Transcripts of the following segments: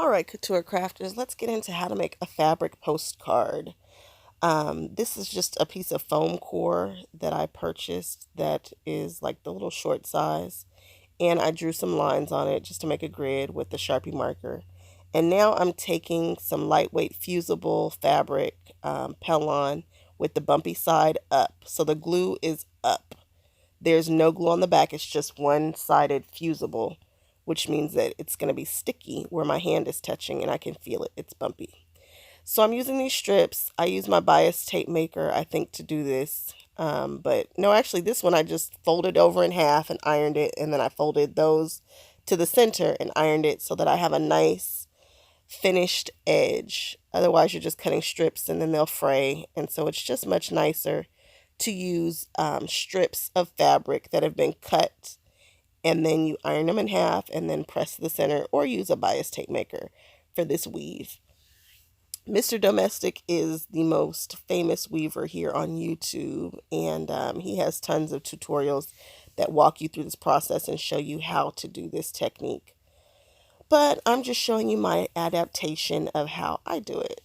All right, couture crafters, let's get into how to make a fabric postcard. This is just a piece of foam core that I purchased that is like the little short size. And I drew some lines on it just to make a grid with the Sharpie marker. And now I'm taking some lightweight fusible fabric, Pellon, with the bumpy side up. So the glue is up. There's no glue on the back, it's just one-sided fusible, which means that it's going to be sticky where my hand is touching and I can feel it. It's bumpy. So I'm using these strips. I use my bias tape maker, I think, to do this. But no, actually, this one I just folded over in half and ironed it, and then I folded those to the center and ironed it so that I have a nice finished edge. Otherwise, you're just cutting strips and then they'll fray, and so it's just much nicer to use strips of fabric that have been cut, and then you iron them in half and then press to the center, or use a bias tape maker for this weave. Mr. Domestic is the most famous weaver here on YouTube, and he has tons of tutorials that walk you through this process and show you how to do this technique. But I'm just showing you my adaptation of how I do it.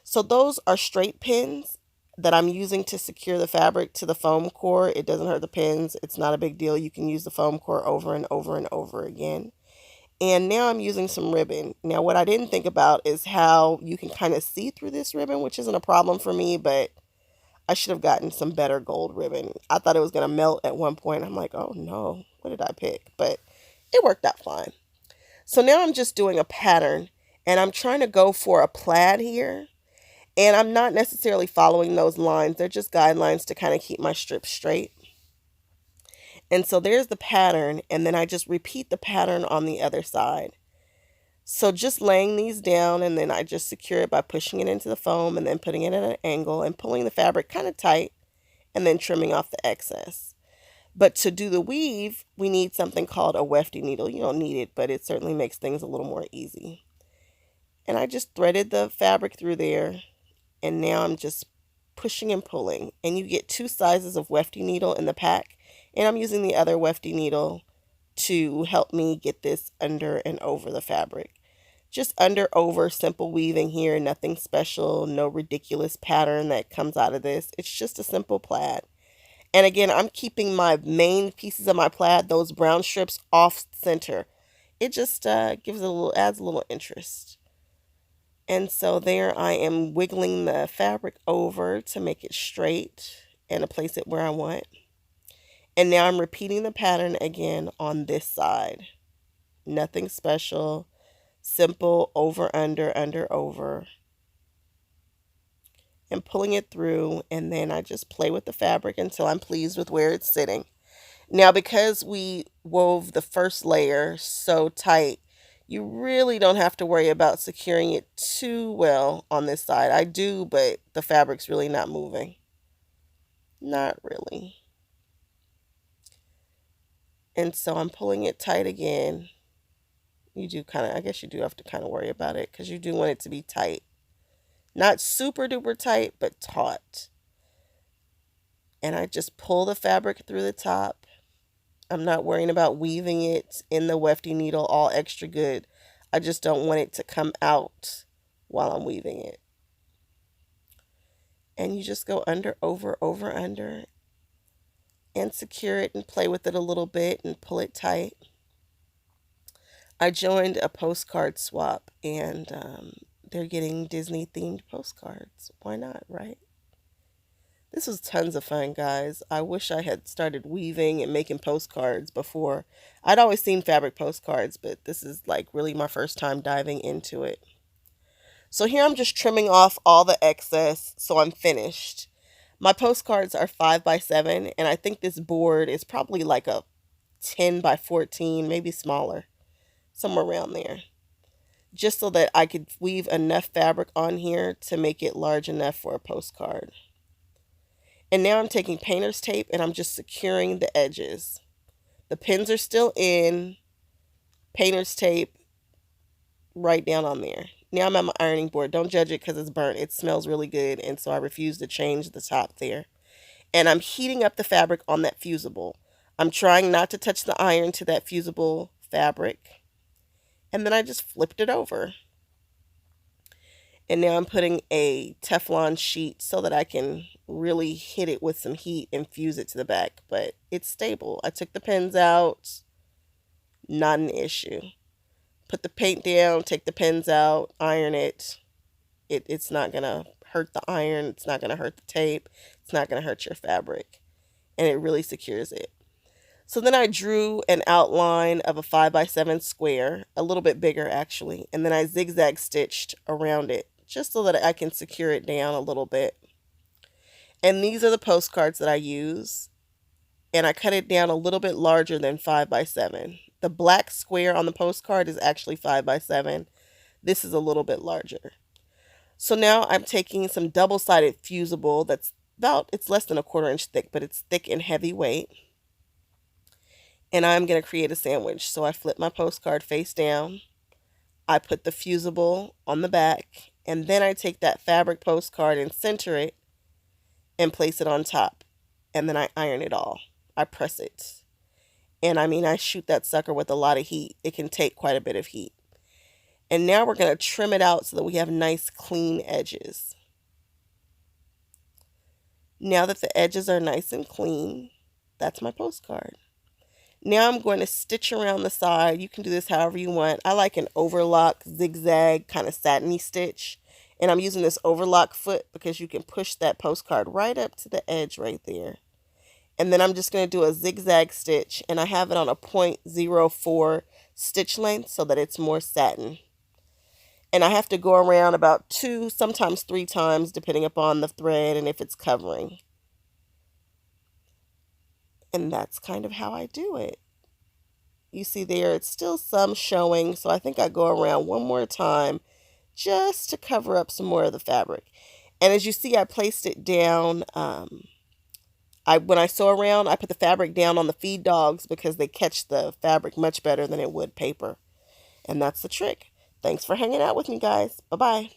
So those are straight pins that I'm using to secure the fabric to the foam core. It doesn't hurt the pins. It's not a big deal. You can use the foam core over and over and over again. And now I'm using some ribbon. Now, what I didn't think about is how you can kind of see through this ribbon, which isn't a problem for me, but I should have gotten some better gold ribbon. I thought it was going to melt at one point. I'm like, oh no, what did I pick? But it worked out fine. So now I'm just doing a pattern, and I'm trying to go for a plaid here. And I'm not necessarily following those lines. They're just guidelines to kind of keep my strips straight. And so there's the pattern, and then I just repeat the pattern on the other side. So just laying these down, and then I just secure it by pushing it into the foam and then putting it at an angle and pulling the fabric kind of tight and then trimming off the excess. But to do the weave, we need something called a wefty needle. You don't need it, but it certainly makes things a little more easy. And I just threaded the fabric through there, and now I'm just pushing and pulling. And you get two sizes of wefty needle in the pack, and I'm using the other wefty needle to help me get this under and over the fabric. Just under, over, simple weaving here, nothing special, no ridiculous pattern that comes out of this. It's just a simple plaid. And again, I'm keeping my main pieces of my plaid, those brown strips, off center. It just gives it a little, adds a little interest. And so there I am wiggling the fabric over to make it straight and to place it where I want. And now I'm repeating the pattern again on this side. Nothing special, simple, over, under, over. And pulling it through, and then I just play with the fabric until I'm pleased with where it's sitting. Now, because we wove the first layer so tight, you really don't have to worry about securing it too well on this side. I do, but the fabric's really not moving. Not really. And so I'm pulling it tight again. You do kind of, I guess you do have to kind of worry about it because you do want it to be tight. Not super duper tight, but taut. And I just pull the fabric through the top. I'm not worrying about weaving it in the wefty needle all extra good. I just don't want it to come out while I'm weaving it. And you just go under, over, under, and secure it and play with it a little bit and pull it tight. I joined a postcard swap, and they're getting Disney themed postcards. Why not, right? This was tons of fun, guys. I wish I had started weaving and making postcards before. I'd always seen fabric postcards, but this is like really my first time diving into it. So here I'm just trimming off all the excess so I'm finished. My postcards are 5x7, and I think this board is probably like a 10x14, maybe smaller, somewhere around there. Just so that I could weave enough fabric on here to make it large enough for a postcard. And now I'm taking painter's tape and I'm just securing the edges. The pins are still in, painter's tape right down on there. Now I'm at my ironing board. Don't judge it because it's burnt. It smells really good, and so I refuse to change the top there. And I'm heating up the fabric on that fusible. I'm trying not to touch the iron to that fusible fabric. And then I just flipped it over. And now I'm putting a Teflon sheet so that I can really hit it with some heat and fuse it to the back. But it's stable. I took the pins out, not an issue. Put the paint down, take the pins out, iron it. It's not going to hurt the iron. It's not going to hurt the tape. It's not going to hurt your fabric. And it really secures it. So then I drew an outline of a 5x7 square, a little bit bigger actually, and then I zigzag stitched around it just so that I can secure it down a little bit. And these are the postcards that I use, and I cut it down a little bit larger than 5x7. The black square on the postcard is actually 5x7. This is a little bit larger. So now I'm taking some double-sided fusible that's it's less than a 1/4 inch thick, but it's thick and heavyweight. And I'm going to create a sandwich. So I flip my postcard face down. I put the fusible on the back, and then I take that fabric postcard and center it and place it on top. And then I iron it all. I press it. And I mean, I shoot that sucker with a lot of heat. It can take quite a bit of heat. And now we're going to trim it out so that we have nice clean edges. Now that the edges are nice and clean, that's my postcard. Now I'm going to stitch around the side. You can do this however you want. I like an overlock zigzag kind of satiny stitch. And I'm using this overlock foot because you can push that postcard right up to the edge right there. And then I'm just going to do a zigzag stitch, and I have it on a 0.04 stitch length so that it's more satin. And I have to go around about 2, sometimes 3 times depending upon the thread and if it's covering. And that's kind of how I do it. You see there, it's still some showing, so I think I go around one more time just to cover up some more of the fabric. And as you see, I placed it down. When I sew around, I put the fabric down on the feed dogs because they catch the fabric much better than it would paper. And that's the trick. Thanks for hanging out with me, guys. Bye-bye.